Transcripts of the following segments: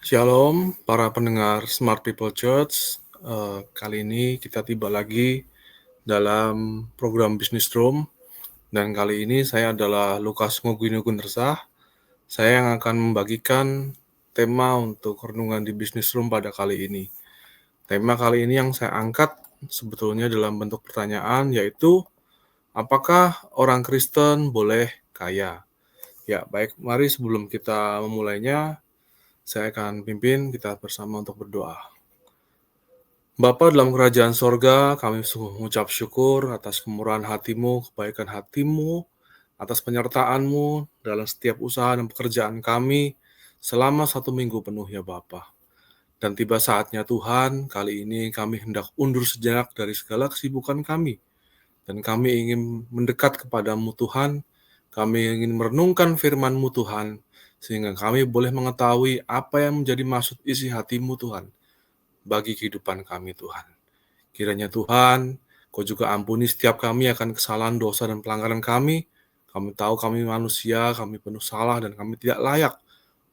Shalom, para pendengar Smart People Church. Kali ini kita tiba lagi dalam program Business Room, dan kali ini saya adalah Lukas Ngugino Gundersah. Saya yang akan membagikan tema untuk renungan di Business Room pada kali ini. Tema kali ini yang saya angkat sebetulnya dalam bentuk pertanyaan, yaitu apakah orang Kristen boleh kaya? Ya, baik, mari sebelum kita memulainya, saya akan pimpin kita bersama untuk berdoa. Bapa dalam kerajaan sorga, kami sungguh mengucap syukur atas kemurahan hatimu, kebaikan hatimu, atas penyertaan-Mu dalam setiap usaha dan pekerjaan kami selama 1 minggu penuh ya Bapa. Dan tiba saatnya Tuhan, kali ini kami hendak undur sejenak dari segala kesibukan kami. Dan kami ingin mendekat kepadamu Tuhan, kami ingin merenungkan firman-Mu Tuhan, sehingga kami boleh mengetahui apa yang menjadi maksud isi hatimu Tuhan, bagi kehidupan kami Tuhan. Kiranya Tuhan, Kau juga ampuni setiap kami akan kesalahan, dosa, dan pelanggaran kami. Kami tahu kami manusia, kami penuh salah, dan kami tidak layak.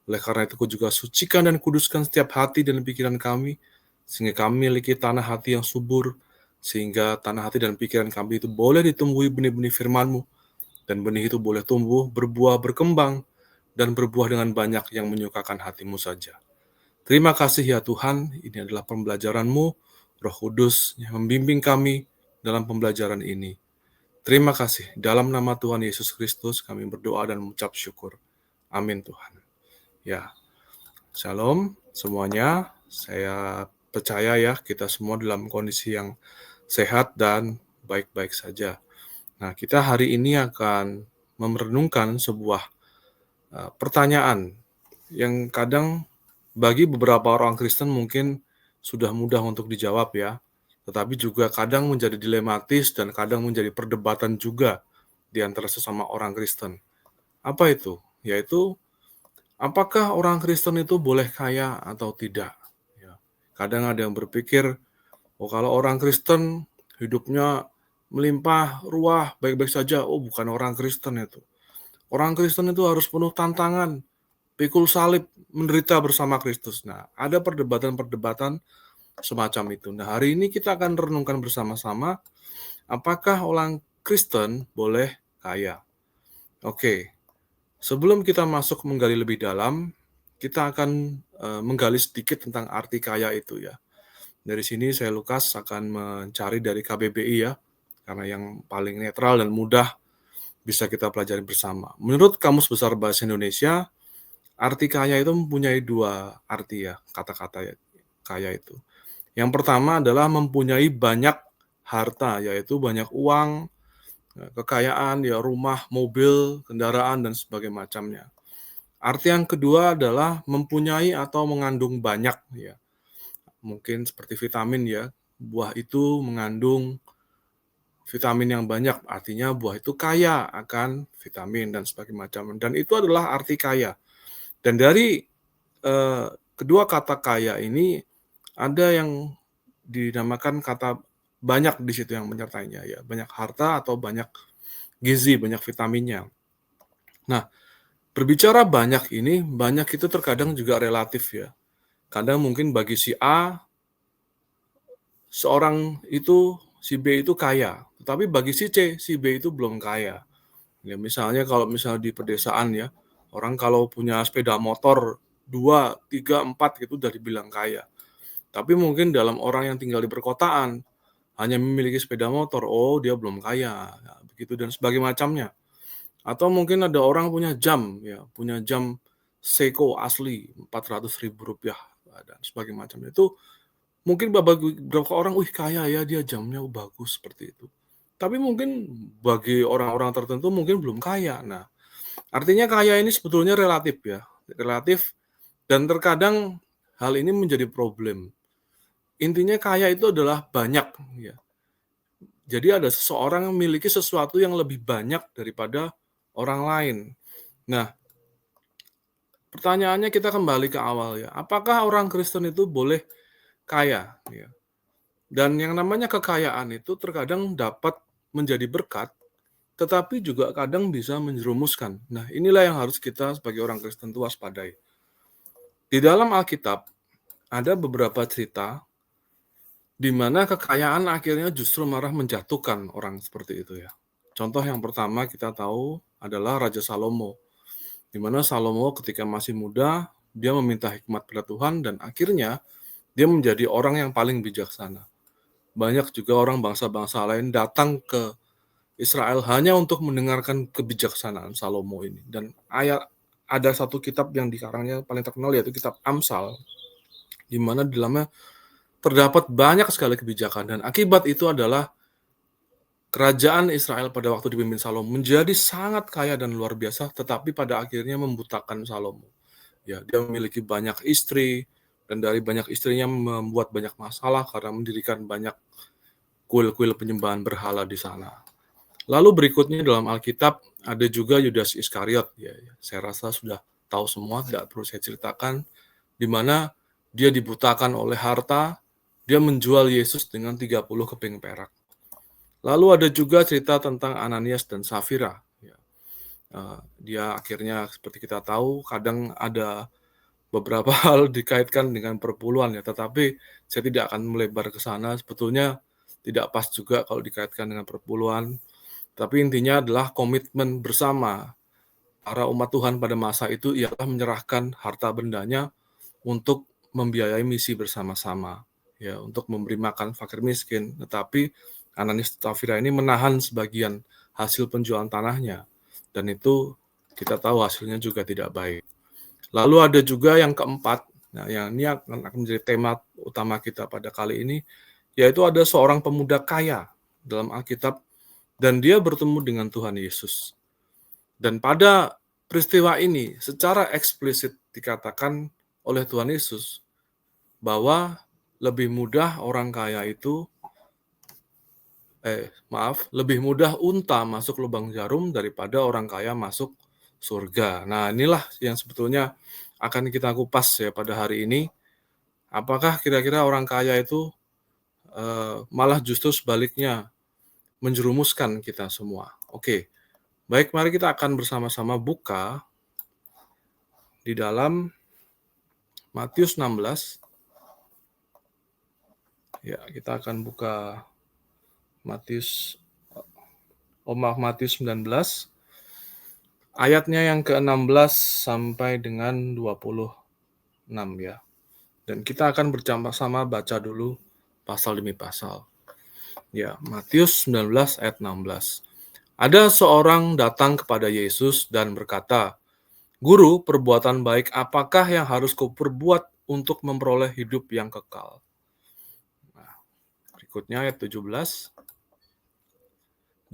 Oleh karena itu, Kau juga sucikan dan kuduskan setiap hati dan pikiran kami, sehingga kami memiliki tanah hati yang subur, sehingga tanah hati dan pikiran kami itu boleh ditumbuhi benih-benih firman-Mu, dan benih itu boleh tumbuh, berbuah, berkembang, dan berbuah dengan banyak yang menyukakan hati-Mu saja. Terima kasih ya Tuhan, ini adalah pembelajaran-Mu, Roh Kudus yang membimbing kami dalam pembelajaran ini. Terima kasih, dalam nama Tuhan Yesus Kristus kami berdoa dan mengucap syukur. Amin Tuhan. Ya, Shalom semuanya, saya percaya ya kita semua dalam kondisi yang sehat dan baik-baik saja. Nah, kita hari ini akan merenungkan sebuah pertanyaan yang kadang bagi beberapa orang Kristen mungkin sudah mudah untuk dijawab ya, tetapi juga kadang menjadi dilematis dan kadang menjadi perdebatan juga di antara sesama orang Kristen. Apa itu? Yaitu, apakah orang Kristen itu boleh kaya atau tidak? Ya. Kadang ada yang berpikir, oh kalau orang Kristen hidupnya melimpah ruah, baik-baik saja, oh bukan orang Kristen itu. Orang Kristen itu harus penuh tantangan, pikul salib, menderita bersama Kristus. Nah, ada perdebatan-perdebatan semacam itu. Nah, hari ini kita akan renungkan bersama-sama, apakah orang Kristen boleh kaya? Oke, sebelum kita masuk menggali lebih dalam, kita akan menggali sedikit tentang arti kaya itu ya. Dari sini saya Lukas akan mencari dari KBBI ya, karena yang paling netral dan mudah bisa kita pelajari bersama. Menurut Kamus Besar Bahasa Indonesia, arti kaya itu mempunyai dua arti ya, kata-kata ya, kaya itu. Yang pertama adalah mempunyai banyak harta, yaitu banyak uang, kekayaan, ya rumah, mobil, kendaraan, dan sebagainya macamnya. Arti yang kedua adalah mempunyai atau mengandung banyak, ya. Mungkin seperti vitamin ya, buah itu mengandung vitamin yang banyak, artinya buah itu kaya akan vitamin dan sebagainya macam. Dan itu adalah arti kaya. Dan dari kedua kata kaya ini ada yang dinamakan kata banyak di situ yang menyertainya ya, banyak harta atau banyak gizi, banyak vitaminnya. Nah, berbicara banyak ini, banyak itu terkadang juga relatif ya. Kadang mungkin bagi si A, seorang itu, si B itu kaya, tetapi bagi si C, si B itu belum kaya. Ya, misalnya kalau di pedesaan ya, orang kalau punya sepeda motor 2, 3, 4 gitu udah dibilang kaya. Tapi mungkin dalam orang yang tinggal di perkotaan, hanya memiliki sepeda motor, oh dia belum kaya, ya, begitu dan sebagainya macamnya. Atau mungkin ada orang punya jam, ya, punya jam Seiko asli Rp400.000 dan sebagainya macamnya. Itu mungkin beberapa orang, wih kaya ya dia jamnya bagus seperti itu. Tapi mungkin bagi orang-orang tertentu mungkin belum kaya. Nah, artinya kaya ini sebetulnya relatif ya, relatif dan terkadang hal ini menjadi problem. Intinya kaya itu adalah banyak ya. Jadi ada seseorang yang memiliki sesuatu yang lebih banyak daripada orang lain. Nah, pertanyaannya kita kembali ke awal ya. Apakah orang Kristen itu boleh kaya? Ya. Dan yang namanya kekayaan itu terkadang dapat menjadi berkat, tetapi juga kadang bisa menjerumuskan. Nah, inilah yang harus kita sebagai orang Kristen itu waspadai. Di dalam Alkitab ada beberapa cerita di mana kekayaan akhirnya justru malah menjatuhkan orang seperti itu ya. Contoh yang pertama kita tahu adalah Raja Salomo, di mana Salomo ketika masih muda, dia meminta hikmat pada Tuhan dan akhirnya dia menjadi orang yang paling bijaksana. Banyak juga orang bangsa-bangsa lain datang ke Israel hanya untuk mendengarkan kebijaksanaan Salomo ini. Dan ada satu kitab yang dikarangnya paling terkenal yaitu kitab Amsal, di mana di dalamnya terdapat banyak sekali kebijakan dan akibat itu adalah kerajaan Israel pada waktu dipimpin Salomo menjadi sangat kaya dan luar biasa, tetapi pada akhirnya membutakan Salomo. Ya, dia memiliki banyak istri dan dari banyak istrinya membuat banyak masalah karena mendirikan banyak kuil-kuil penyembahan berhala di sana. Lalu berikutnya dalam Alkitab ada juga Yudas Iskariot. Ya, saya rasa sudah tahu semua, tidak perlu saya ceritakan, di mana dia dibutakan oleh harta, dia menjual Yesus dengan 30 keping perak. Lalu ada juga cerita tentang Ananias dan Safira. Ya, dia akhirnya seperti kita tahu, kadang ada beberapa hal dikaitkan dengan perpuluhan ya, tetapi saya tidak akan melebar ke sana. Sebetulnya tidak pas juga kalau dikaitkan dengan perpuluhan. Tapi intinya adalah komitmen bersama para umat Tuhan pada masa itu ialah menyerahkan harta bendanya untuk membiayai misi bersama-sama, ya, untuk memberi makan fakir miskin. Tetapi Ananias dan Safira ini menahan sebagian hasil penjualan tanahnya, dan itu kita tahu hasilnya juga tidak baik. Lalu ada juga yang keempat, nah yang ini akan menjadi tema utama kita pada kali ini, yaitu ada seorang pemuda kaya dalam Alkitab dan dia bertemu dengan Tuhan Yesus. Dan pada peristiwa ini secara eksplisit dikatakan oleh Tuhan Yesus bahwa lebih mudah orang kaya itu lebih mudah unta masuk lubang jarum daripada orang kaya masuk surga. Nah, inilah yang sebetulnya akan kita kupas ya pada hari ini. Apakah kira-kira orang kaya itu malah justru sebaliknya menjerumuskan kita semua? Oke. Baik, mari kita akan bersama-sama buka di dalam Matius 16. Ya, kita akan buka Matius 19 ayatnya yang ke-16 sampai dengan 26 ya. Dan kita akan bersama-sama baca dulu pasal demi pasal. Ya, Matius 19 ayat 16. Ada seorang datang kepada Yesus dan berkata, "Guru, perbuatan baik apakah yang harus kuperbuat untuk memperoleh hidup yang kekal?" Nah, berikutnya ayat 17.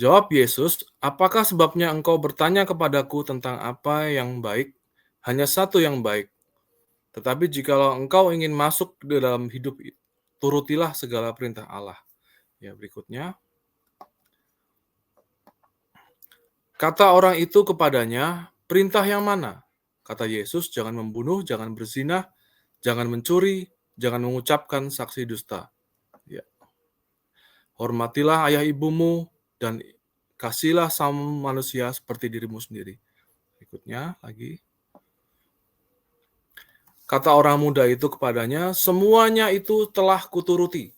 Jawab Yesus, "Apakah sebabnya engkau bertanya kepadaku tentang apa yang baik? Hanya satu yang baik. Tetapi jikalau engkau ingin masuk ke dalam hidup, turutilah segala perintah Allah." Ya, berikutnya. Kata orang itu kepadanya, "Perintah yang mana?" Kata Yesus, "Jangan membunuh, jangan berzina, jangan mencuri, jangan mengucapkan saksi dusta. Ya. Hormatilah ayah ibumu dan kasihlah sama manusia seperti dirimu sendiri." Berikutnya lagi. Kata orang muda itu kepadanya, "Semuanya itu telah kuturuti.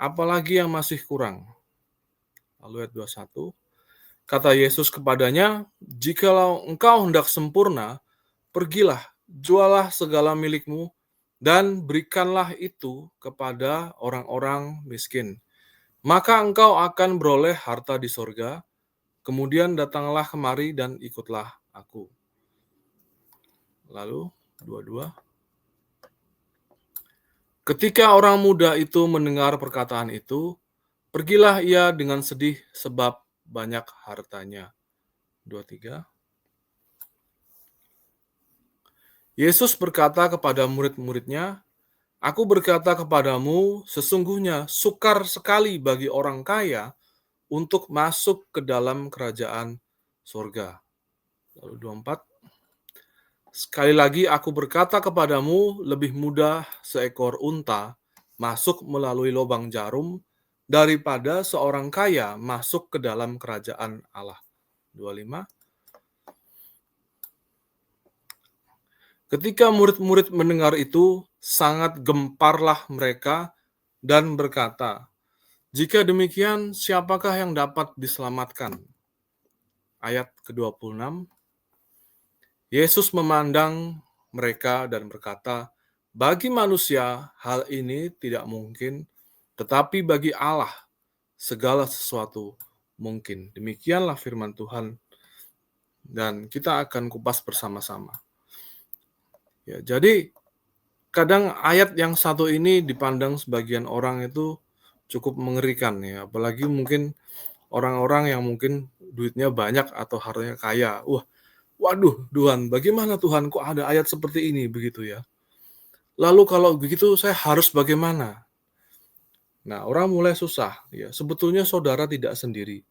Apalagi yang masih kurang?" Lalu ayat 21. Kata Yesus kepadanya, "Jikalau engkau hendak sempurna, pergilah, jualah segala milikmu, dan berikanlah itu kepada orang-orang miskin. Maka engkau akan beroleh harta di sorga. Kemudian datanglah kemari dan ikutlah aku." Lalu, 22. Ketika orang muda itu mendengar perkataan itu, pergilah ia dengan sedih sebab banyak hartanya. 23. Yesus berkata kepada murid-muridnya, "Aku berkata kepadamu, sesungguhnya sukar sekali bagi orang kaya untuk masuk ke dalam kerajaan surga." Lalu 24. Sekali lagi aku berkata kepadamu, lebih mudah seekor unta masuk melalui lubang jarum daripada seorang kaya masuk ke dalam kerajaan Allah. 25. Ketika murid-murid mendengar itu, sangat gemparlah mereka dan berkata, "Jika demikian, siapakah yang dapat diselamatkan?" Ayat ke-26, Yesus memandang mereka dan berkata, "Bagi manusia hal ini tidak mungkin, tetapi bagi Allah segala sesuatu mungkin." Demikianlah firman Tuhan dan kita akan kupas bersama-sama. Ya, jadi kadang ayat yang satu ini dipandang sebagian orang itu cukup mengerikan ya, apalagi mungkin orang-orang yang mungkin duitnya banyak atau hartanya kaya. Waduh Tuhan, bagaimana Tuhan kok ada ayat seperti ini begitu ya. Lalu kalau begitu saya harus bagaimana? Nah, orang mulai susah ya. Sebetulnya saudara tidak sendiri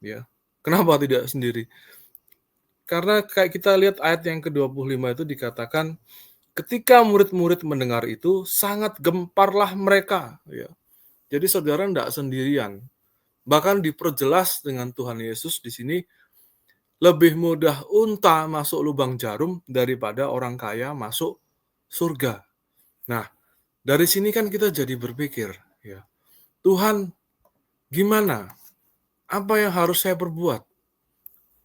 ya. Kenapa tidak sendiri? Karena kayak kita lihat ayat yang ke-25 itu dikatakan ketika murid-murid mendengar itu sangat gemparlah mereka ya. Jadi saudara tidak sendirian. Bahkan diperjelas dengan Tuhan Yesus di sini lebih mudah unta masuk lubang jarum daripada orang kaya masuk surga. Nah, dari sini kan kita jadi berpikir, ya, Tuhan, gimana? Apa yang harus saya perbuat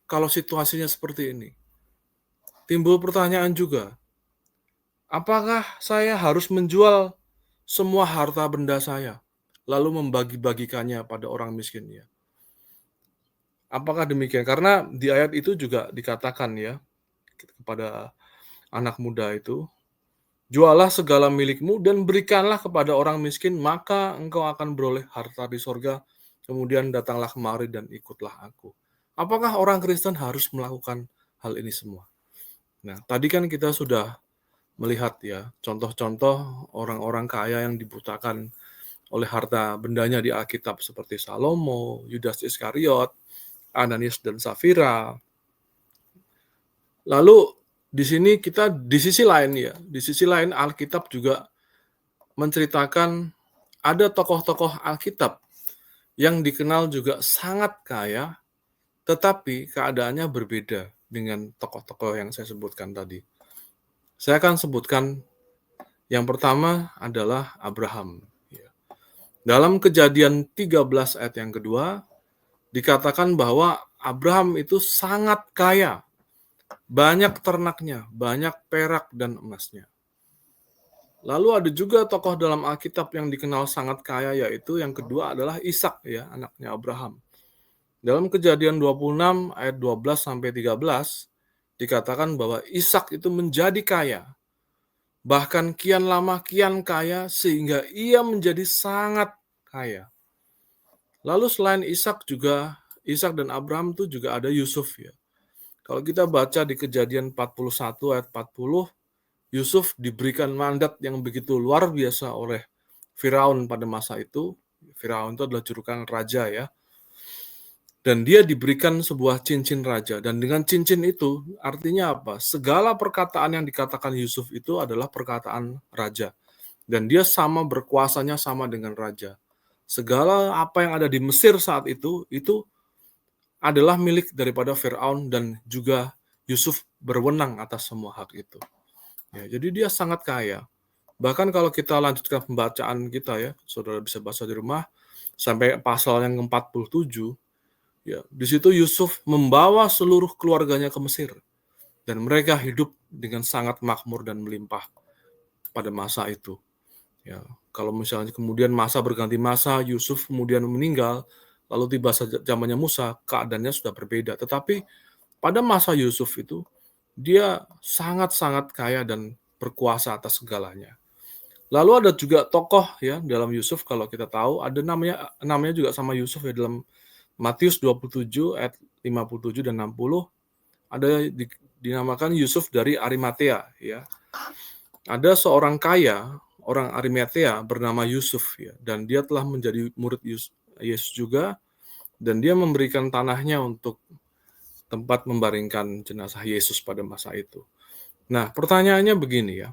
kalau situasinya seperti ini? Timbul pertanyaan juga, apakah saya harus menjual semua harta benda saya, lalu membagi-bagikannya pada orang miskin ya? Apakah demikian? Karena di ayat itu juga dikatakan ya, kepada anak muda itu, jualah segala milikmu dan berikanlah kepada orang miskin, maka engkau akan beroleh harta di sorga. Kemudian datanglah kemari dan ikutlah aku. Apakah orang Kristen harus melakukan hal ini semua? Nah, tadi kan kita sudah melihat ya, contoh-contoh orang-orang kaya yang dibutakan oleh harta bendanya di Alkitab seperti Salomo, Yudas Iskariot, Ananias dan Safira. Lalu di sini kita di sisi lain ya, di sisi lain Alkitab juga menceritakan ada tokoh-tokoh Alkitab yang dikenal juga sangat kaya, tetapi keadaannya berbeda dengan tokoh-tokoh yang saya sebutkan tadi. Saya akan sebutkan yang pertama adalah Abraham. Dalam Kejadian 13 ayat yang kedua, dikatakan bahwa Abraham itu sangat kaya, banyak ternaknya, banyak perak dan emasnya. Lalu ada juga tokoh dalam Alkitab yang dikenal sangat kaya, yaitu yang kedua adalah Ishak ya, anaknya Abraham. Dalam Kejadian 26 ayat 12 sampai 13 dikatakan bahwa Ishak itu menjadi kaya. Bahkan kian lama kian kaya sehingga ia menjadi sangat kaya. Lalu selain Ishak dan Abraham itu juga ada Yusuf ya. Kalau kita baca di Kejadian 41 ayat 40, Yusuf diberikan mandat yang begitu luar biasa oleh Firaun pada masa itu. Firaun itu adalah julukan raja ya. Dan dia diberikan sebuah cincin raja. Dan dengan cincin itu artinya apa? Segala perkataan yang dikatakan Yusuf itu adalah perkataan raja. Dan dia sama berkuasanya sama dengan raja. Segala apa yang ada di Mesir saat itu adalah milik daripada Firaun dan juga Yusuf berwenang atas semua hak itu. Ya, jadi dia sangat kaya. Bahkan kalau kita lanjutkan pembacaan kita ya, saudara bisa baca di rumah, sampai pasal yang ke-47, ya, di situ Yusuf membawa seluruh keluarganya ke Mesir. Dan mereka hidup dengan sangat makmur dan melimpah pada masa itu. Ya, kalau misalnya kemudian masa berganti masa, Yusuf kemudian meninggal, lalu tiba zamannya Musa, keadaannya sudah berbeda. Tetapi pada masa Yusuf itu, dia sangat-sangat kaya dan berkuasa atas segalanya. Lalu ada juga tokoh ya dalam Yusuf, kalau kita tahu ada namanya juga sama Yusuf ya, dalam Matius 27 ayat 57 dan 60 ada dinamakan Yusuf dari Arimatea ya. Ada seorang kaya, orang Arimatea bernama Yusuf ya, dan dia telah menjadi murid Yesus juga, dan dia memberikan tanahnya untuk tempat membaringkan jenazah Yesus pada masa itu. Nah, pertanyaannya begini ya.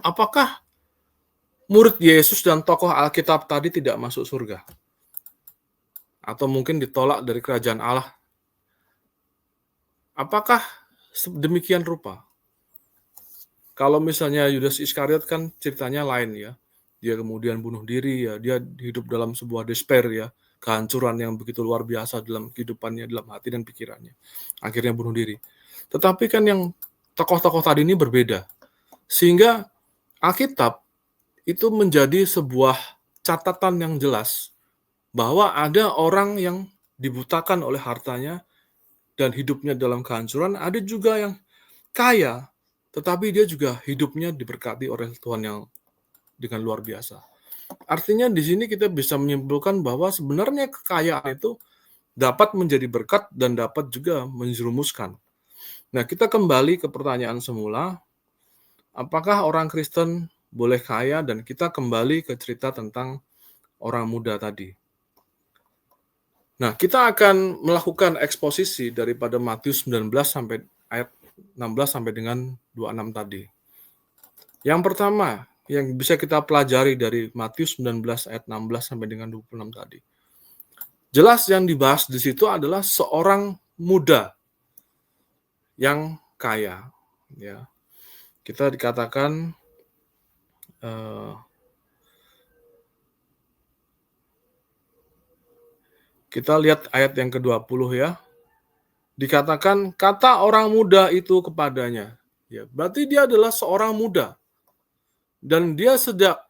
Apakah murid Yesus dan tokoh Alkitab tadi tidak masuk surga? Atau mungkin ditolak dari kerajaan Allah? Apakah demikian rupa? Kalau misalnya Yudas Iskariot kan ceritanya lain ya. Dia kemudian bunuh diri ya, dia hidup dalam sebuah despair ya, kehancuran yang begitu luar biasa dalam kehidupannya, dalam hati dan pikirannya. Akhirnya bunuh diri. Tetapi kan yang tokoh-tokoh tadi ini berbeda. Sehingga Alkitab itu menjadi sebuah catatan yang jelas bahwa ada orang yang dibutakan oleh hartanya dan hidupnya dalam kehancuran, ada juga yang kaya, tetapi dia juga hidupnya diberkati oleh Tuhan yang dengan luar biasa. Artinya di sini kita bisa menyimpulkan bahwa sebenarnya kekayaan itu dapat menjadi berkat dan dapat juga menjerumuskan. Nah, kita kembali ke pertanyaan semula, apakah orang Kristen boleh kaya? Dan kita kembali ke cerita tentang orang muda tadi. Nah, kita akan melakukan eksposisi daripada Matius 19 sampai ayat 16 sampai dengan 26 tadi. Yang pertama, yang bisa kita pelajari dari Matius 19 ayat 16 sampai dengan 26 tadi. Jelas yang dibahas di situ adalah seorang muda yang kaya. Ya, kita dikatakan kita lihat ayat yang ke-20 ya. Dikatakan kata orang muda itu kepadanya. Ya, berarti dia adalah seorang muda. Dan dia sejak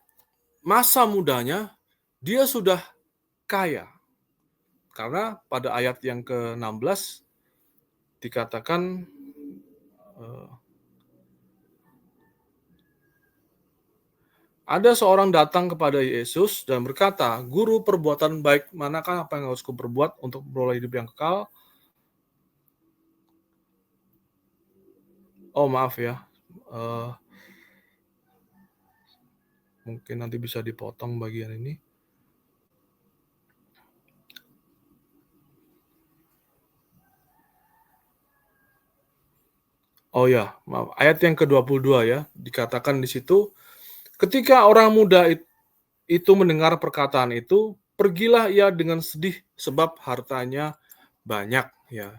masa mudanya dia sudah kaya. Karena pada ayat yang ke-16 dikatakan ada seorang datang kepada Yesus dan berkata, "Guru, perbuatan baik manakah apa yang harus kuperbuat untuk memperoleh hidup yang kekal?" Oh, maaf ya. Mungkin nanti bisa dipotong bagian ini. Oh ya, maaf. Ayat yang ke-22 ya. Dikatakan di situ, ketika orang muda itu mendengar perkataan itu, pergilah ia dengan sedih sebab hartanya banyak ya.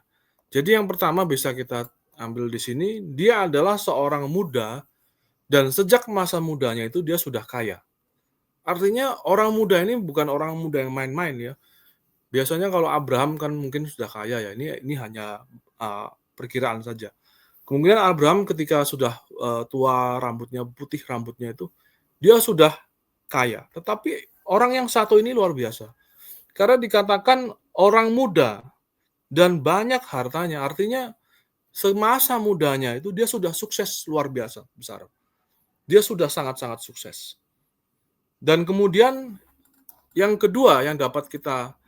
Jadi yang pertama bisa kita ambil di sini, dia adalah seorang muda dan sejak masa mudanya itu dia sudah kaya. Artinya orang muda ini bukan orang muda yang main-main ya. Biasanya kalau Abraham kan mungkin sudah kaya ya. Ini hanya perkiraan saja. Kemudian Abraham ketika sudah tua rambutnya, putih rambutnya itu, dia sudah kaya. Tetapi orang yang satu ini luar biasa. Karena dikatakan orang muda dan banyak hartanya, artinya semasa mudanya itu dia sudah sukses luar biasa besar. Dia sudah sangat-sangat sukses. Dan kemudian yang kedua yang dapat kita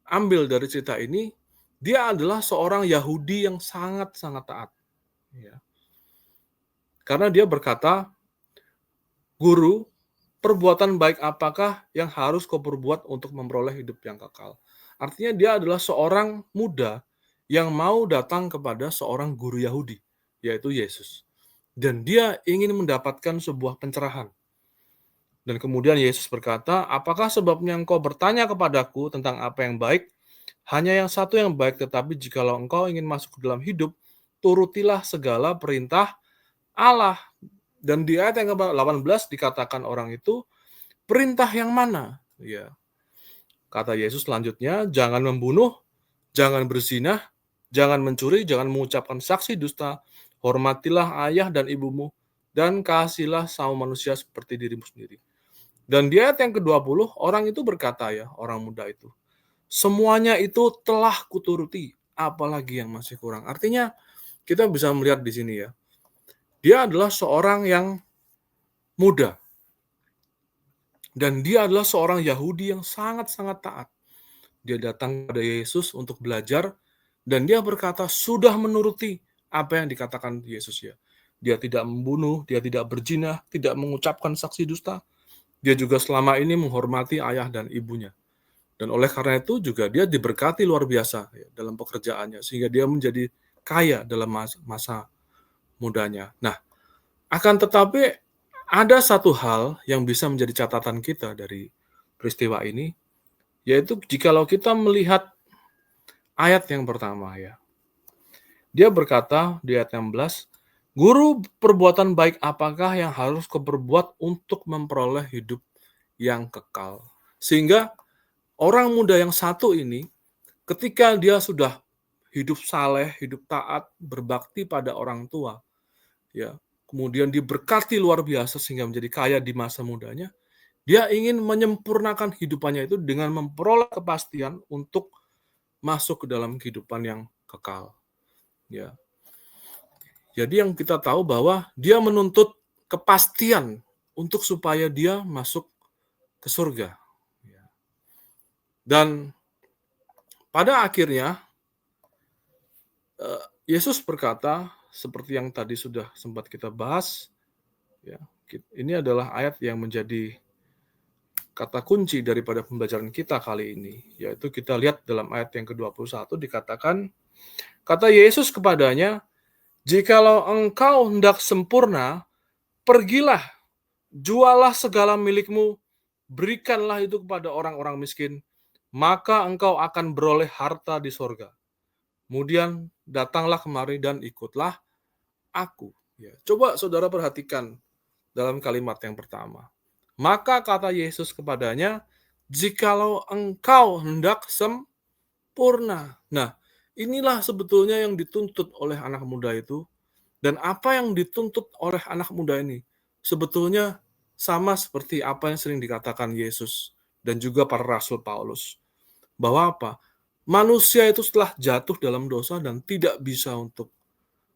ambil dari cerita ini, dia adalah seorang Yahudi yang sangat-sangat taat. Ya. Karena dia berkata, "Guru, perbuatan baik apakah yang harus kau perbuat untuk memperoleh hidup yang kekal?" Artinya dia adalah seorang muda yang mau datang kepada seorang guru Yahudi, yaitu Yesus. Dan dia ingin mendapatkan sebuah pencerahan. Dan kemudian Yesus berkata, "Apakah sebabnya engkau bertanya kepadaku tentang apa yang baik? Hanya yang satu yang baik, tetapi jikalau engkau ingin masuk ke dalam hidup, turutilah segala perintah Allah." Dan di ayat yang ke-18 dikatakan orang itu, "Perintah yang mana?" Ya. Kata Yesus selanjutnya, "Jangan membunuh, jangan berzinah, jangan mencuri, jangan mengucapkan saksi dusta, hormatilah ayah dan ibumu, dan kasihilah sama manusia seperti dirimu sendiri." Dan di ayat yang ke-20, orang itu berkata ya, orang muda itu, "Semuanya itu telah kuturuti, apalagi yang masih kurang." Artinya, kita bisa melihat di sini ya, dia adalah seorang yang muda. Dan dia adalah seorang Yahudi yang sangat-sangat taat. Dia datang kepada Yesus untuk belajar, dan dia berkata, sudah menuruti apa yang dikatakan Yesus ya. Dia tidak membunuh, dia tidak berzina, tidak mengucapkan saksi dusta. Dia juga selama ini menghormati ayah dan ibunya. Dan oleh karena itu juga dia diberkati luar biasa ya, dalam pekerjaannya, sehingga dia menjadi kaya dalam masa mudanya. Nah, akan tetapi ada satu hal yang bisa menjadi catatan kita dari peristiwa ini, yaitu jikalau kita melihat ayat yang pertama ya. Dia berkata di ayat 16, Guru, perbuatan baik apakah yang harus kau perbuat untuk memperoleh hidup yang kekal? Sehingga orang muda yang satu ini, ketika dia sudah hidup saleh, hidup taat, berbakti pada orang tua, ya, kemudian diberkati luar biasa sehingga menjadi kaya di masa mudanya, dia ingin menyempurnakan hidupannya itu dengan memperoleh kepastian untuk masuk ke dalam kehidupan yang kekal. Ya. Jadi yang kita tahu bahwa dia menuntut kepastian untuk supaya dia masuk ke surga. Ya. Dan pada akhirnya Yesus berkata, seperti yang tadi sudah sempat kita bahas, ya, ini adalah ayat yang menjadi kata kunci daripada pembelajaran kita kali ini, yaitu kita lihat dalam ayat yang ke-21 dikatakan, kata Yesus kepadanya, "Jikalau engkau hendak sempurna, pergilah, jualah segala milikmu, berikanlah itu kepada orang-orang miskin, maka engkau akan beroleh harta di sorga. Kemudian datanglah kemari dan ikutlah aku." Ya, coba saudara perhatikan dalam kalimat yang pertama. Maka kata Yesus kepadanya, "Jikalau engkau hendak sempurna." Nah, inilah sebetulnya yang dituntut oleh anak muda itu. Dan apa yang dituntut oleh anak muda ini sebetulnya sama seperti apa yang sering dikatakan Yesus dan juga para rasul Paulus. Bahwa apa? Manusia itu setelah jatuh dalam dosa dan tidak bisa untuk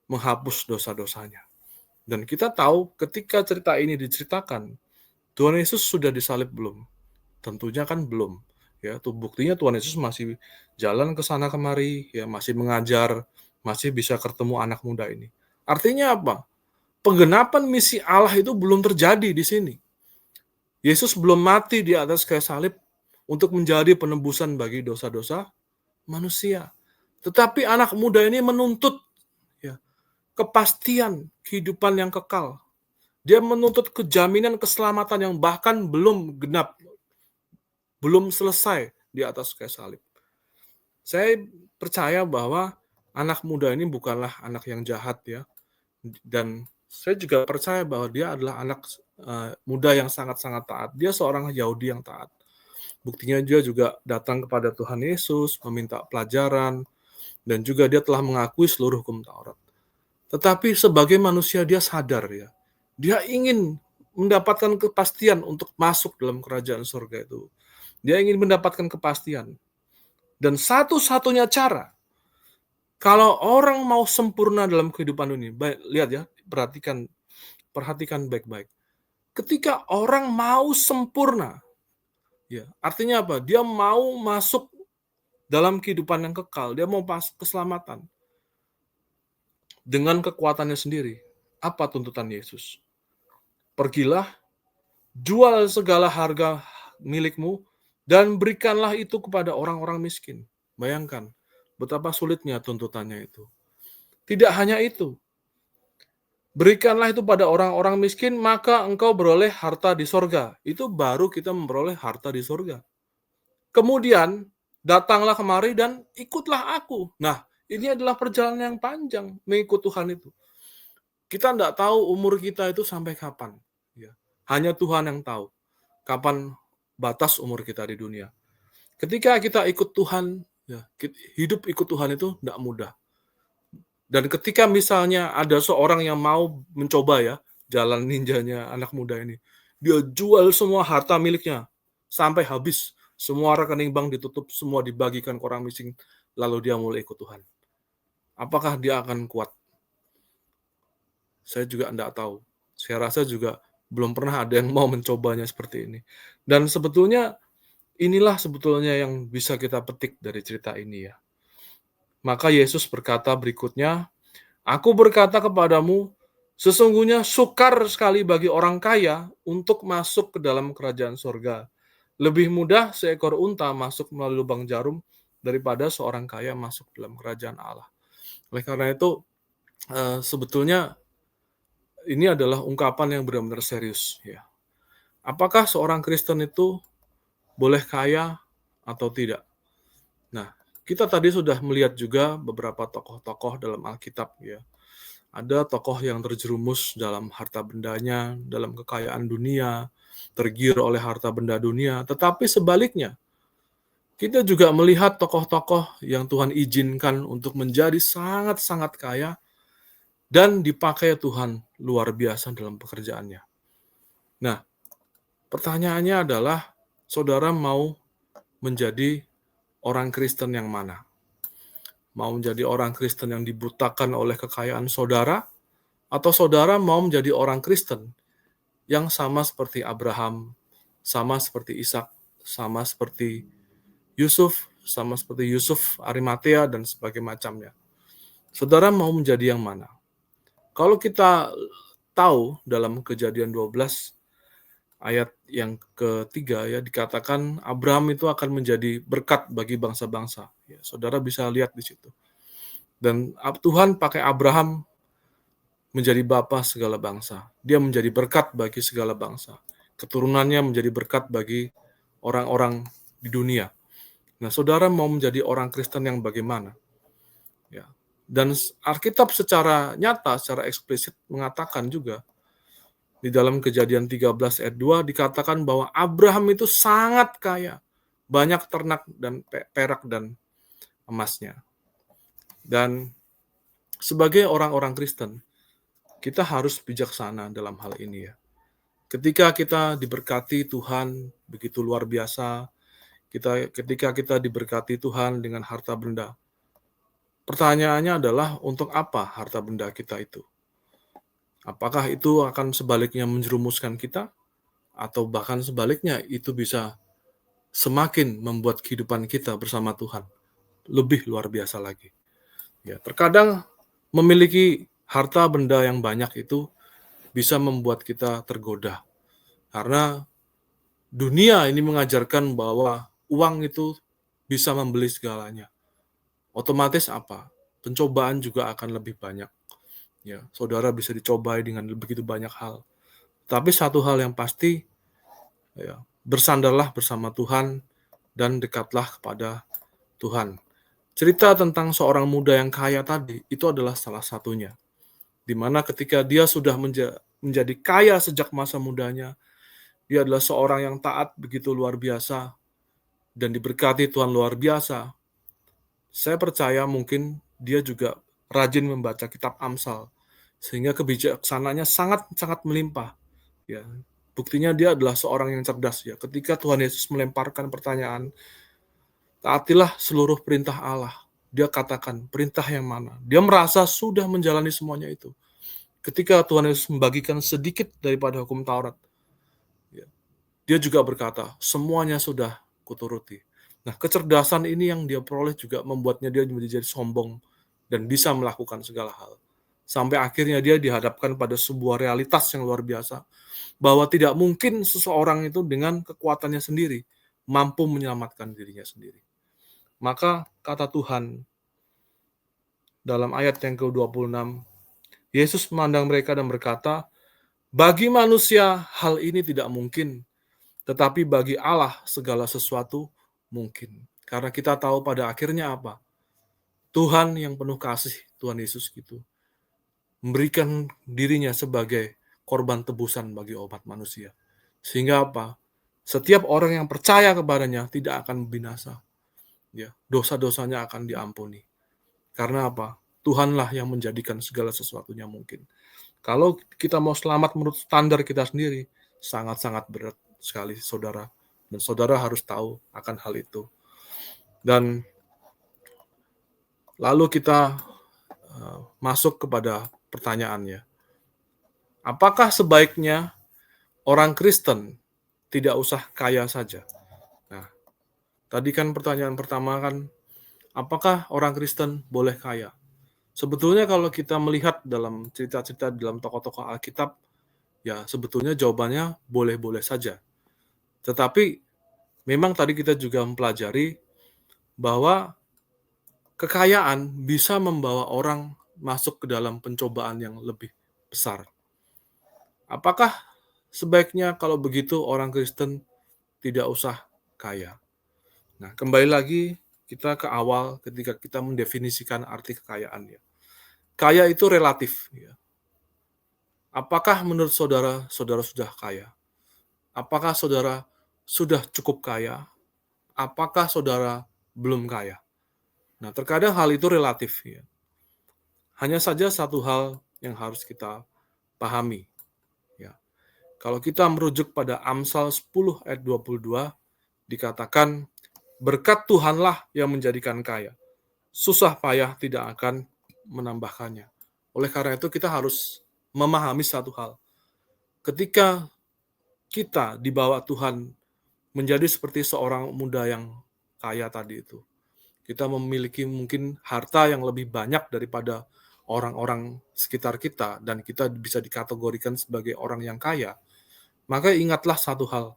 menghapus dosa-dosanya. Dan kita tahu ketika cerita ini diceritakan, Tuhan Yesus sudah disalib belum? Tentunya kan belum. Ya, tuh buktinya Tuhan Yesus masih jalan ke sana kemari, ya masih mengajar, masih bisa ketemu anak muda ini. Artinya apa? Penggenapan misi Allah itu belum terjadi di sini. Yesus belum mati di atas kayu salib untuk menjadi penebusan bagi dosa-dosa manusia. Tetapi anak muda ini menuntut, ya, kepastian kehidupan yang kekal. Dia menuntut kejaminan keselamatan yang bahkan belum genap, belum selesai di atas kayu salib. Saya percaya bahwa anak muda ini bukanlah anak yang jahat, ya, dan saya juga percaya bahwa dia adalah anak muda yang sangat-sangat taat. Dia seorang Yahudi yang taat. Buktinya dia juga datang kepada Tuhan Yesus, meminta pelajaran, dan juga dia telah mengakui seluruh hukum Taurat. Tetapi sebagai manusia dia sadar, ya, dia ingin mendapatkan kepastian untuk masuk dalam kerajaan surga itu. Dia ingin mendapatkan kepastian. Dan satu-satunya cara kalau orang mau sempurna dalam kehidupan ini, lihat ya, perhatikan baik-baik. Ketika orang mau sempurna, ya, artinya apa? Dia mau masuk dalam kehidupan yang kekal, dia mau keselamatan dengan kekuatannya sendiri. Apa tuntutan Yesus? Pergilah, jual segala harga milikmu, dan berikanlah itu kepada orang-orang miskin. Bayangkan betapa sulitnya tuntutannya itu. Tidak hanya itu, berikanlah itu pada orang-orang miskin, maka engkau beroleh harta di sorga. Itu baru kita memperoleh harta di sorga. Kemudian, datanglah kemari dan ikutlah aku. Nah, ini adalah perjalanan yang panjang mengikut Tuhan itu. Kita tidak tahu umur kita itu sampai kapan. Ya. Hanya Tuhan yang tahu kapan batas umur kita di dunia. Ketika kita ikut Tuhan, ya, hidup ikut Tuhan itu tidak mudah. Dan ketika misalnya ada seorang yang mau mencoba, ya, jalan ninjanya anak muda ini, dia jual semua harta miliknya sampai habis, semua rekening bank ditutup, semua dibagikan ke orang miskin, lalu dia mulai ikut Tuhan. Apakah dia akan kuat? Saya juga tidak tahu. Saya rasa juga belum pernah ada yang mau mencobanya seperti ini. Dan sebetulnya inilah sebetulnya yang bisa kita petik dari cerita ini, ya. Maka Yesus berkata berikutnya, "Aku berkata kepadamu, sesungguhnya sukar sekali bagi orang kaya untuk masuk ke dalam kerajaan surga. Lebih mudah seekor unta masuk melalui lubang jarum daripada seorang kaya masuk dalam kerajaan Allah." Oleh karena itu, sebetulnya ini adalah ungkapan yang benar-benar serius, ya. Apakah seorang Kristen itu boleh kaya atau tidak? Nah, kita tadi sudah melihat juga beberapa tokoh-tokoh dalam Alkitab, ya. Ada tokoh yang terjerumus dalam harta bendanya, dalam kekayaan dunia, tergiur oleh harta benda dunia. Tetapi sebaliknya, kita juga melihat tokoh-tokoh yang Tuhan izinkan untuk menjadi sangat-sangat kaya dan dipakai Tuhan luar biasa dalam pekerjaannya. Nah, pertanyaannya adalah, saudara mau menjadi orang Kristen yang mana? Mau menjadi orang Kristen yang dibutakan oleh kekayaan saudara? Atau saudara mau menjadi orang Kristen yang sama seperti Abraham, sama seperti Ishak, sama seperti Yusuf, sama seperti Yusuf Arimatea dan sebagainya macamnya. Saudara mau menjadi yang mana? Kalau kita tahu dalam Kejadian 12 ayat yang ketiga ya, dikatakan Abraham itu akan menjadi berkat bagi bangsa-bangsa. Ya, saudara bisa lihat di situ. Dan Tuhan pakai Abraham menjadi bapa segala bangsa. Dia menjadi berkat bagi segala bangsa. Keturunannya menjadi berkat bagi orang-orang di dunia. Nah, saudara mau menjadi orang Kristen yang bagaimana? Ya. Dan Alkitab secara nyata, secara eksplisit mengatakan juga di dalam Kejadian 13 ayat 2 dikatakan bahwa Abraham itu sangat kaya, banyak ternak dan perak dan emasnya. Dan sebagai orang-orang Kristen, kita harus bijaksana dalam hal ini ya. Ketika kita diberkati Tuhan begitu luar biasa, ketika kita diberkati Tuhan dengan harta benda, pertanyaannya adalah untuk apa harta benda kita itu? Apakah itu akan sebaliknya menjerumuskan kita? Atau bahkan sebaliknya itu bisa semakin membuat kehidupan kita bersama Tuhan lebih luar biasa lagi. Ya, terkadang memiliki harta benda yang banyak itu bisa membuat kita tergoda. Karena dunia ini mengajarkan bahwa uang itu bisa membeli segalanya. Otomatis apa? Pencobaan juga akan lebih banyak. Ya, saudara bisa dicobai dengan begitu banyak hal. Tapi satu hal yang pasti, ya, bersandarlah bersama Tuhan dan dekatlah kepada Tuhan. Cerita tentang seorang muda yang kaya tadi, itu adalah salah satunya. Di mana ketika dia sudah menjadi kaya sejak masa mudanya, dia adalah seorang yang taat begitu luar biasa, dan diberkati Tuhan luar biasa. Saya percaya mungkin dia juga rajin membaca kitab Amsal, sehingga kebijaksanaannya sangat-sangat melimpah. Ya, buktinya dia adalah seorang yang cerdas ya. Ketika Tuhan Yesus melemparkan pertanyaan, taatilah seluruh perintah Allah. Dia katakan, perintah yang mana? Dia merasa sudah menjalani semuanya itu. Ketika Tuhan Yesus membagikan sedikit daripada hukum Taurat, ya, dia juga berkata, semuanya sudah kuturuti. Nah, kecerdasan ini yang dia peroleh juga membuatnya dia menjadi sombong dan bisa melakukan segala hal. Sampai akhirnya dia dihadapkan pada sebuah realitas yang luar biasa, bahwa tidak mungkin seseorang itu dengan kekuatannya sendiri mampu menyelamatkan dirinya sendiri. Maka kata Tuhan dalam ayat yang ke-26, Yesus memandang mereka dan berkata, bagi manusia hal ini tidak mungkin, tetapi bagi Allah segala sesuatu mungkin. Karena kita tahu pada akhirnya apa? Tuhan yang penuh kasih, Tuhan Yesus gitu, memberikan dirinya sebagai korban tebusan bagi umat manusia. Sehingga apa? Setiap orang yang percaya kepadanya tidak akan binasa. Ya, dosa-dosanya akan diampuni. Karena apa? Tuhanlah yang menjadikan segala sesuatunya mungkin. Kalau kita mau selamat menurut standar kita sendiri, sangat-sangat berat sekali, saudara. Dan saudara harus tahu akan hal itu. Dan lalu kita masuk kepada pertanyaannya. Apakah sebaiknya orang Kristen tidak usah kaya saja? Nah, tadi kan pertanyaan pertama kan, apakah orang Kristen boleh kaya? Sebetulnya kalau kita melihat dalam cerita-cerita dalam tokoh-tokoh Alkitab, ya sebetulnya jawabannya boleh-boleh saja. Tetapi memang tadi kita juga mempelajari bahwa kekayaan bisa membawa orang masuk ke dalam pencobaan yang lebih besar. Apakah sebaiknya kalau begitu orang Kristen tidak usah kaya? Nah, kembali lagi kita ke awal ketika kita mendefinisikan arti kekayaan ya. kaya itu relatif. Ya. Apakah menurut saudara, saudara sudah kaya? Apakah saudara sudah cukup kaya? Apakah saudara belum kaya? Nah, terkadang hal itu relatif. Ya. Hanya saja satu hal yang harus kita pahami. Ya. Kalau kita merujuk pada Amsal 10 ayat 22, dikatakan, berkat Tuhanlah yang menjadikan kaya. Susah payah tidak akan menambahkannya. Oleh karena itu kita harus memahami satu hal. Ketika kita dibawa Tuhan menjadi seperti seorang muda yang kaya tadi itu, kita memiliki mungkin harta yang lebih banyak daripada orang-orang sekitar kita, dan kita bisa dikategorikan sebagai orang yang kaya, maka ingatlah satu hal,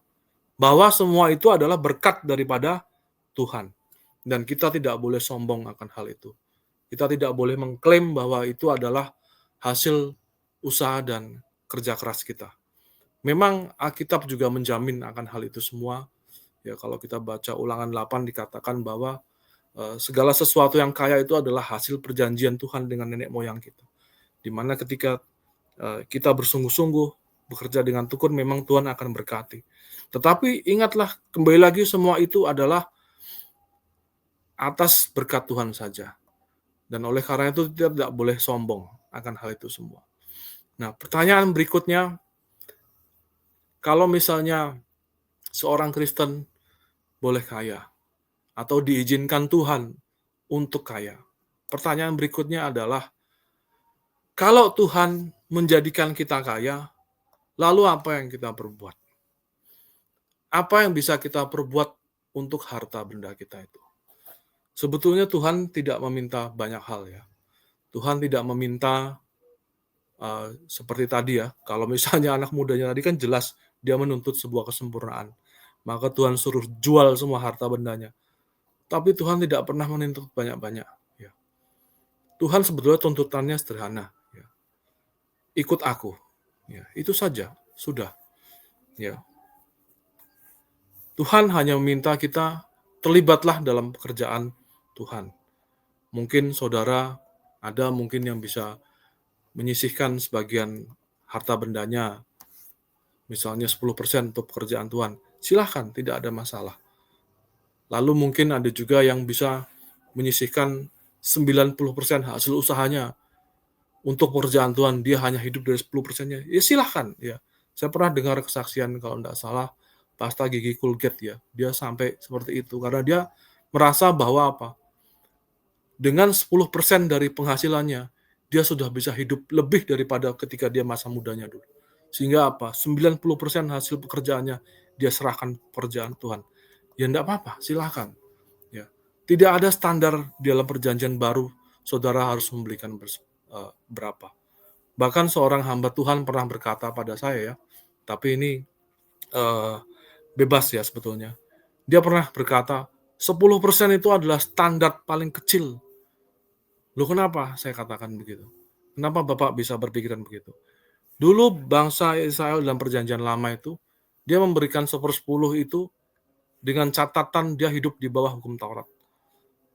bahwa semua itu adalah berkat daripada Tuhan. Dan kita tidak boleh sombong akan hal itu. Kita tidak boleh mengklaim bahwa itu adalah hasil usaha dan kerja keras kita. Memang Alkitab juga menjamin akan hal itu semua. Ya, kalau kita baca Ulangan 8 dikatakan bahwa segala sesuatu yang kaya itu adalah hasil perjanjian Tuhan dengan nenek moyang kita. Di mana ketika kita bersungguh-sungguh bekerja dengan tekun, memang Tuhan akan berkati. Tetapi ingatlah, kembali lagi semua itu adalah atas berkat Tuhan saja. Dan oleh karena itu kita tidak boleh sombong akan hal itu semua. Nah, pertanyaan berikutnya, kalau misalnya seorang Kristen boleh kaya atau diizinkan Tuhan untuk kaya. Pertanyaan berikutnya adalah, kalau Tuhan menjadikan kita kaya, lalu apa yang kita perbuat? Apa yang bisa kita perbuat untuk harta benda kita itu? Sebetulnya Tuhan tidak meminta banyak hal ya. Tuhan tidak meminta seperti tadi ya, kalau misalnya anak mudanya tadi kan jelas dia menuntut sebuah kesempurnaan. Maka Tuhan suruh jual semua harta bendanya. Tapi Tuhan tidak pernah menuntut banyak-banyak. Ya. Tuhan sebetulnya tuntutannya sederhana. Ya. Ikut aku. Ya, itu saja, sudah. Ya. Tuhan hanya meminta kita terlibatlah dalam pekerjaan Tuhan. Mungkin saudara ada mungkin yang bisa menyisihkan sebagian harta bendanya, misalnya 10% untuk pekerjaan Tuhan. Silahkan, tidak ada masalah. Lalu mungkin ada juga yang bisa menyisihkan 90% hasil usahanya untuk pekerjaan Tuhan, dia hanya hidup dari 10%-nya. Ya silahkan, ya. Saya pernah dengar kesaksian, kalau tidak salah, pasta gigi Colgate ya. Dia sampai seperti itu, karena dia merasa bahwa apa? Dengan 10% dari penghasilannya, dia sudah bisa hidup lebih daripada ketika dia masa mudanya dulu. Sehingga apa? 90% hasil pekerjaannya dia serahkan pekerjaan Tuhan. Ya enggak apa-apa, silakan. Ya. Tidak ada standar dalam perjanjian baru, saudara harus memberikan berapa. Bahkan seorang hamba Tuhan pernah berkata pada saya ya, tapi ini bebas ya sebetulnya. Dia pernah berkata, 10% itu adalah standar paling kecil. Loh kenapa saya katakan begitu? Kenapa Bapak bisa berpikiran begitu? Dulu bangsa Israel dalam perjanjian lama itu, dia memberikan 1/10 itu dengan catatan dia hidup di bawah hukum Taurat.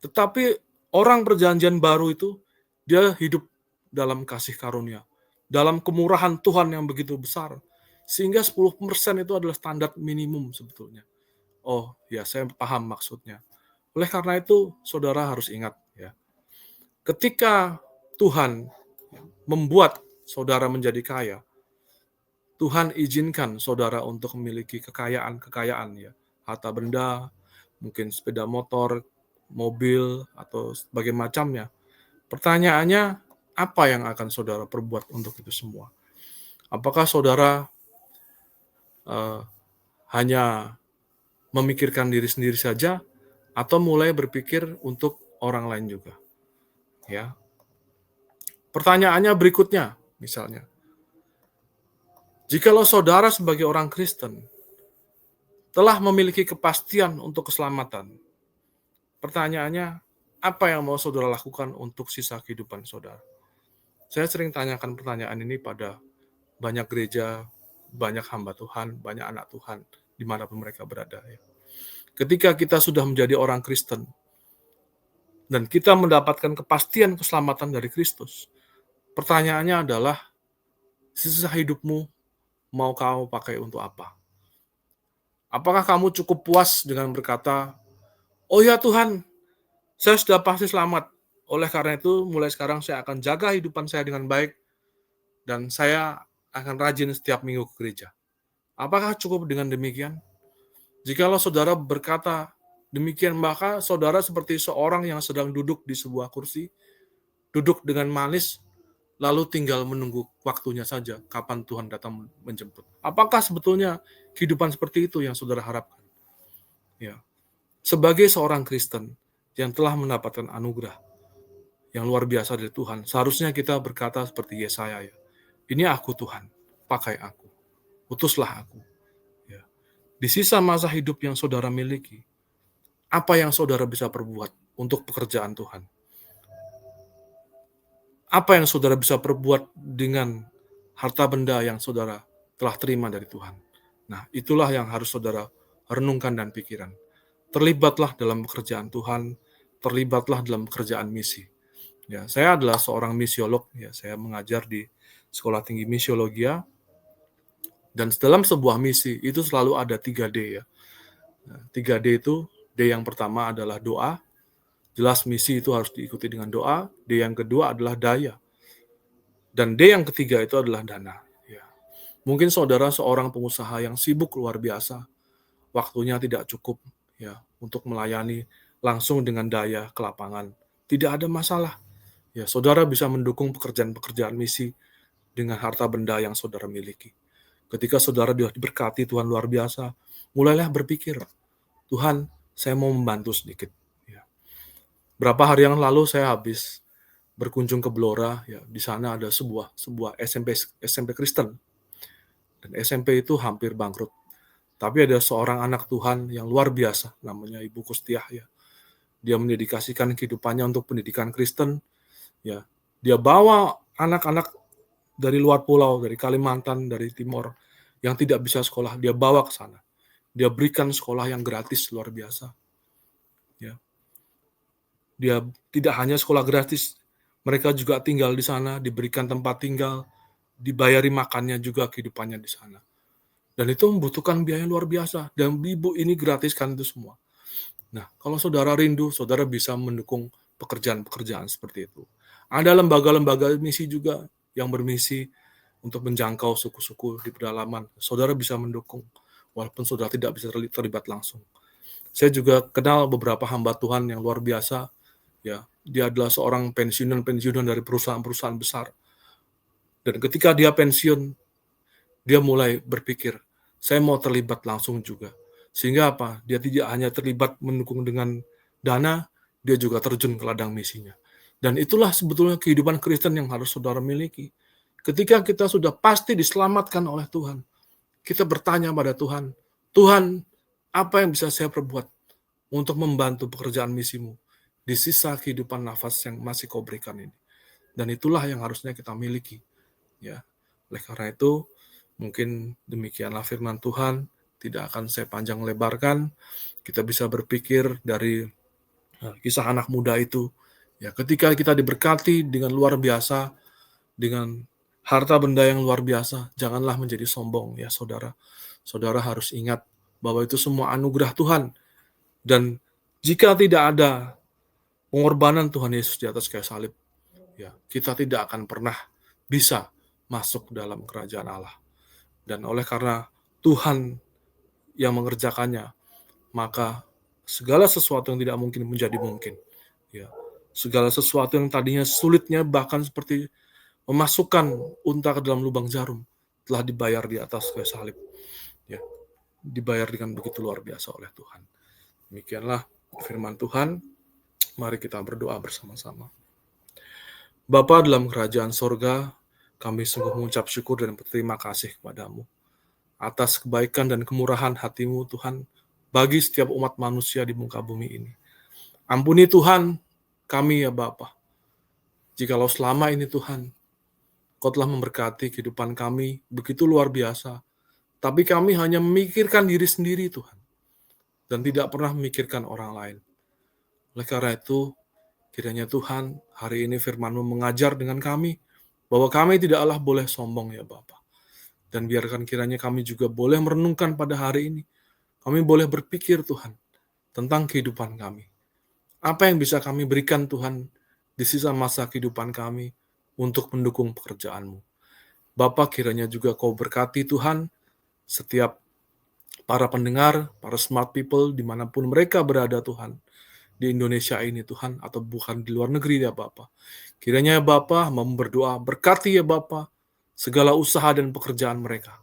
Tetapi orang perjanjian baru itu, dia hidup dalam kasih karunia, dalam kemurahan Tuhan yang begitu besar, sehingga 10% itu adalah standar minimum sebetulnya. Oh ya, saya paham maksudnya. Oleh karena itu, saudara harus ingat ya, ketika Tuhan membuat saudara menjadi kaya, Tuhan izinkan saudara untuk memiliki kekayaan ya, harta benda, mungkin sepeda motor, mobil, atau sebagainya macamnya. Pertanyaannya, apa yang akan saudara perbuat untuk itu semua? Apakah saudara hanya memikirkan diri sendiri saja, atau mulai berpikir untuk orang lain juga? Ya. Pertanyaannya berikutnya, misalnya, jikalau saudara sebagai orang Kristen telah memiliki kepastian untuk keselamatan, pertanyaannya, apa yang mau saudara lakukan untuk sisa kehidupan saudara? Saya sering tanyakan pertanyaan ini pada banyak gereja, banyak hamba Tuhan, banyak anak Tuhan, dimanapun mereka berada. Ya. Ketika kita sudah menjadi orang Kristen, dan kita mendapatkan kepastian keselamatan dari Kristus, Pertanyaannya adalah, sisa hidupmu mau kamu pakai untuk apa? Apakah kamu cukup puas dengan berkata, "Oh ya Tuhan, saya sudah pasti selamat. Oleh karena itu, mulai sekarang saya akan jaga hidupan saya dengan baik dan saya akan rajin setiap minggu ke gereja." Apakah cukup dengan demikian? Jikalau saudara berkata demikian, maka saudara seperti seorang yang sedang duduk di sebuah kursi, duduk dengan manis, lalu tinggal menunggu waktunya saja kapan Tuhan datang menjemput. Apakah sebetulnya kehidupan seperti itu yang saudara harapkan? Ya. Sebagai seorang Kristen yang telah mendapatkan anugerah yang luar biasa dari Tuhan, seharusnya kita berkata seperti Yesaya, ya. Ini aku Tuhan, pakai aku, utuslah aku. Ya. Di sisa masa hidup yang saudara miliki, apa yang saudara bisa perbuat untuk pekerjaan Tuhan? Apa yang saudara bisa perbuat dengan harta benda yang saudara telah terima dari Tuhan? Nah, itulah yang harus saudara renungkan dan pikiran. Terlibatlah dalam pekerjaan Tuhan, terlibatlah dalam pekerjaan misi. Ya, saya adalah seorang misiolog, ya, saya mengajar di Sekolah Tinggi Misiologia, dan dalam sebuah misi itu selalu ada 3D, ya. Nah, 3D itu, D yang pertama adalah doa, jelas misi itu harus diikuti dengan doa. D yang kedua adalah daya, dan D yang ketiga itu adalah dana. Ya. Mungkin saudara seorang pengusaha yang sibuk luar biasa, waktunya tidak cukup, ya, untuk melayani langsung dengan daya ke lapangan. Tidak ada masalah. Ya, saudara bisa mendukung pekerjaan-pekerjaan misi dengan harta benda yang saudara miliki. Ketika saudara diberkati Tuhan luar biasa, mulailah berpikir, Tuhan, saya mau membantu sedikit. Ya. Berapa hari yang lalu saya habis berkunjung ke Blora, ya, di sana ada sebuah SMP Kristen, dan SMP itu hampir bangkrut. Tapi ada seorang anak Tuhan yang luar biasa, namanya Ibu Kustiah, ya. Dia mendedikasikan kehidupannya untuk pendidikan Kristen, ya. Dia bawa anak-anak dari luar pulau, dari Kalimantan, dari Timor, yang tidak bisa sekolah, dia bawa ke sana. Dia berikan sekolah yang gratis, luar biasa. Ya. Dia tidak hanya sekolah gratis, mereka juga tinggal di sana, diberikan tempat tinggal, dibayari makannya juga kehidupannya di sana. Dan itu membutuhkan biaya luar biasa, dan ibu ini gratiskan itu semua. Nah, kalau saudara rindu, saudara bisa mendukung pekerjaan-pekerjaan seperti itu. Ada lembaga-lembaga misi juga yang bermisi untuk menjangkau suku-suku di pedalaman. Saudara bisa mendukung, walaupun saudara tidak bisa terlibat langsung. Saya juga kenal beberapa hamba Tuhan yang luar biasa. Ya, dia adalah seorang pensiunan dari perusahaan-perusahaan besar. Dan ketika dia pensiun, dia mulai berpikir, saya mau terlibat langsung juga. Sehingga apa? Dia tidak hanya terlibat mendukung dengan dana, dia juga terjun ke ladang misinya. Dan itulah sebetulnya kehidupan Kristen yang harus saudara miliki. Ketika kita sudah pasti diselamatkan oleh Tuhan, kita bertanya pada Tuhan, Tuhan, apa yang bisa saya perbuat untuk membantu pekerjaan misimu di sisa kehidupan nafas yang masih kau berikan ini. Dan itulah yang harusnya kita miliki. Ya. Oleh karena itu, mungkin demikianlah firman Tuhan, tidak akan saya panjang lebarkan. Kita bisa berpikir dari kisah anak muda itu. Ya, ketika kita diberkati dengan luar biasa, dengan harta benda yang luar biasa, janganlah menjadi sombong, ya saudara. Saudara harus ingat bahwa itu semua anugerah Tuhan. Dan jika tidak ada pengorbanan Tuhan Yesus di atas kayu salib, ya, kita tidak akan pernah bisa masuk dalam kerajaan Allah. Dan oleh karena Tuhan yang mengerjakannya, maka segala sesuatu yang tidak mungkin menjadi mungkin. Ya, segala sesuatu yang tadinya sulitnya, bahkan seperti memasukkan unta ke dalam lubang jarum, telah dibayar di atas kayu salib. Ya, dibayar dengan begitu luar biasa oleh Tuhan. Demikianlah firman Tuhan. Mari kita berdoa bersama-sama. Bapa dalam kerajaan sorga, kami sungguh mengucap syukur dan berterima kasih kepadamu atas kebaikan dan kemurahan hatimu Tuhan bagi setiap umat manusia di muka bumi ini. Ampuni Tuhan kami ya Bapa. Jikalau selama ini Tuhan, Kau telah memberkati kehidupan kami begitu luar biasa, tapi kami hanya memikirkan diri sendiri Tuhan, dan tidak pernah memikirkan orang lain. Oleh karena itu, kiranya Tuhan hari ini firman-Mu mengajar dengan kami, bahwa kami tidaklah boleh sombong ya Bapa. Dan biarkan kiranya kami juga boleh merenungkan pada hari ini. Kami boleh berpikir Tuhan tentang kehidupan kami. Apa yang bisa kami berikan Tuhan di sisa masa kehidupan kami untuk mendukung pekerjaan-Mu. Bapa, kiranya juga Kau berkati Tuhan setiap para pendengar, para smart people dimanapun mereka berada Tuhan. Di Indonesia ini Tuhan, atau bukan di luar negeri ya Bapa. Kiranya ya Bapa mau berdoa, berkati ya Bapa segala usaha dan pekerjaan mereka.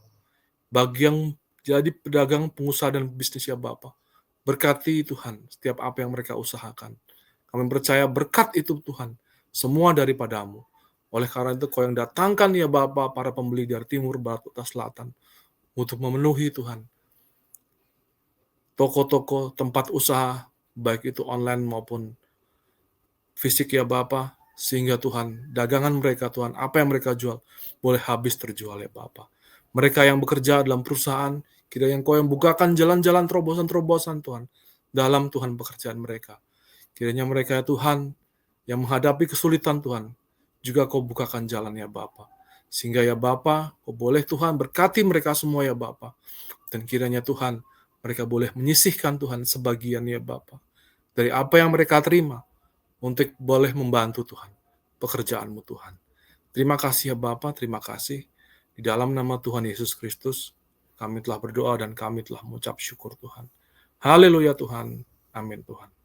Bagi yang jadi pedagang, pengusaha dan bisnis ya Bapa, berkati Tuhan setiap apa yang mereka usahakan. Kami percaya berkat itu Tuhan, semua daripada-Mu. Oleh karena itu Kau yang datangkan ya Bapa para pembeli dari timur, barat, utara, selatan untuk memenuhi Tuhan toko-toko, tempat usaha, baik itu online maupun fisik ya Bapa, sehingga Tuhan, dagangan mereka Tuhan, apa yang mereka jual, boleh habis terjual ya Bapa. Mereka yang bekerja dalam perusahaan, kiranya Kau yang bukakan jalan-jalan terobosan-terobosan Tuhan, dalam Tuhan pekerjaan mereka. Kiranya mereka ya Tuhan, yang menghadapi kesulitan Tuhan, juga Kau bukakan jalan ya Bapa. Sehingga ya Bapa, Kau boleh Tuhan berkati mereka semua ya Bapa. Dan kiranya Tuhan, mereka boleh menyisihkan Tuhan sebagian ya Bapa. Dari apa yang mereka terima, untuk boleh membantu Tuhan, pekerjaan-Mu Tuhan. Terima kasih ya Bapa, terima kasih. Di dalam nama Tuhan Yesus Kristus, kami telah berdoa dan kami telah mengucap syukur Tuhan. Haleluya Tuhan. Amin Tuhan.